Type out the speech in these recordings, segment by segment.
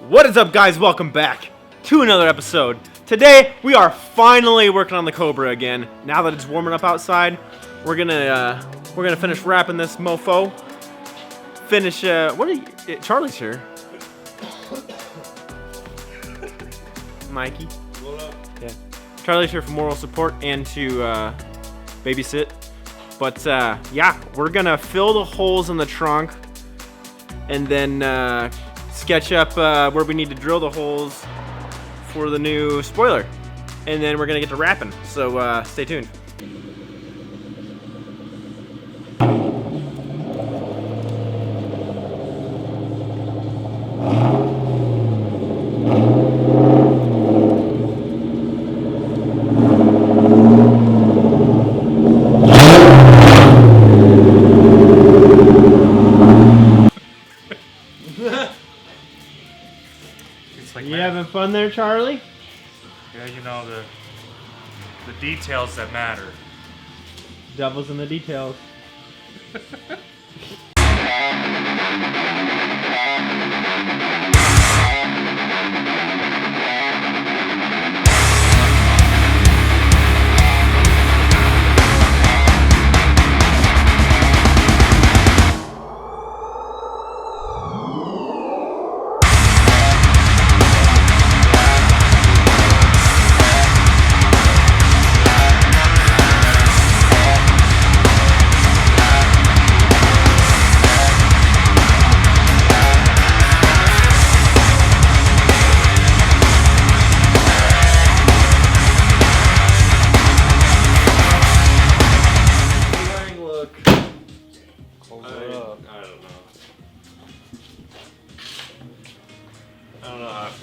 What is up, guys? Welcome back to another episode. Today we are finally working on the Cobra again. Now that it's warming up outside, we're gonna finish wrapping this mofo. Finish. What are you? Charlie's here. Mikey. What up? Yeah. Charlie's here for moral support and to babysit. But yeah, we're gonna fill the holes in the trunk and then sketch up where we need to drill the holes for the new spoiler, and then we're gonna get to wrapping. So stay tuned. You having fun there, Charlie? Yeah, you know, the details that matter. Devil's in the details.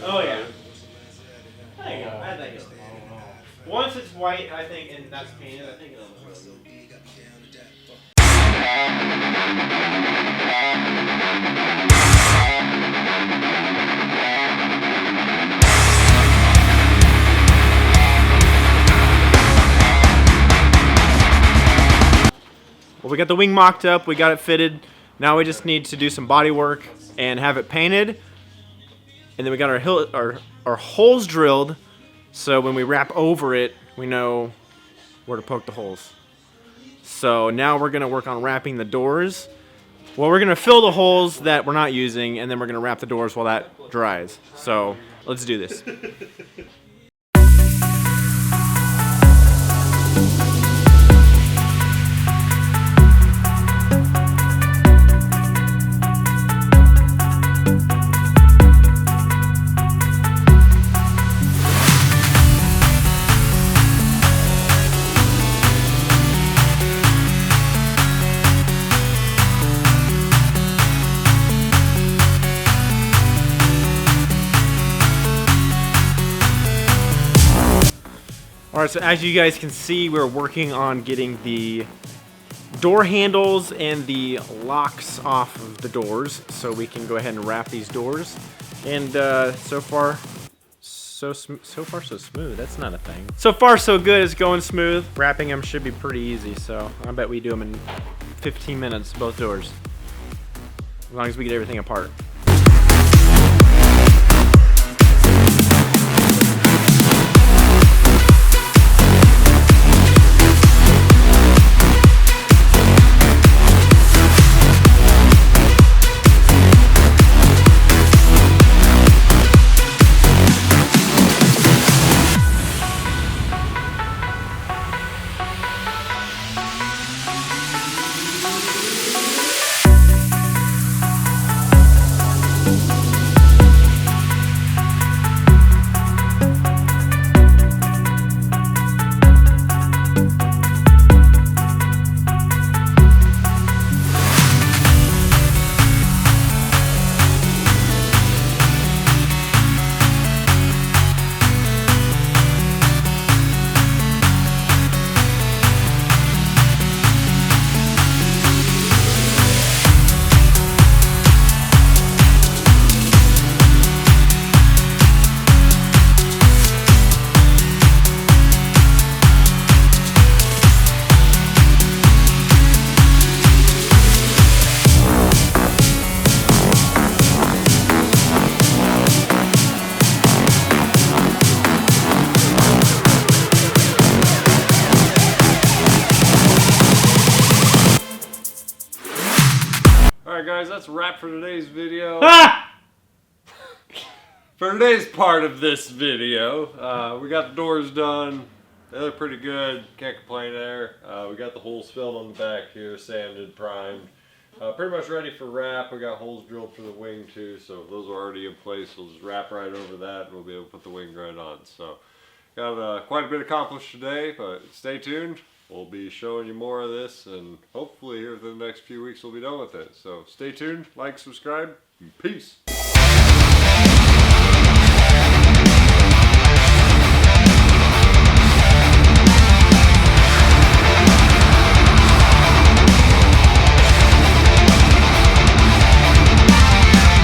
Oh yeah. There you go. I think it's once it's white, I think, and that's painted, I think it'll look really good. Well, we got the wing mocked up, we got it fitted. Now we just need to do some body work and have it painted. And then we got our holes drilled, so when we wrap over it, we know where to poke the holes. So now we're gonna work on wrapping the doors. Well, we're gonna fill the holes that we're not using, and then we're gonna wrap the doors while that dries. So let's do this. Alright, so as you guys can see, we're working on getting the door handles and the locks off of the doors so we can go ahead and wrap these doors. And so far so smooth. That's not a thing. So far so good. It's going smooth. Wrapping them should be pretty easy, so I bet we do them in 15 minutes, both doors. As long as we get everything apart. guys, that's a wrap for today's video. Ah! For today's part of this video, we got the doors done. They look pretty good. Can't complain there. We got the holes filled on the back here, sanded, primed. Pretty much ready for wrap. We got holes drilled for the wing too, so those are already in place. We'll just wrap right over that and we'll be able to put the wing right on. So got quite a bit accomplished today, but stay tuned. We'll be showing you more of this, and hopefully here within the next few weeks we'll be done with it. So stay tuned, like, subscribe, and peace.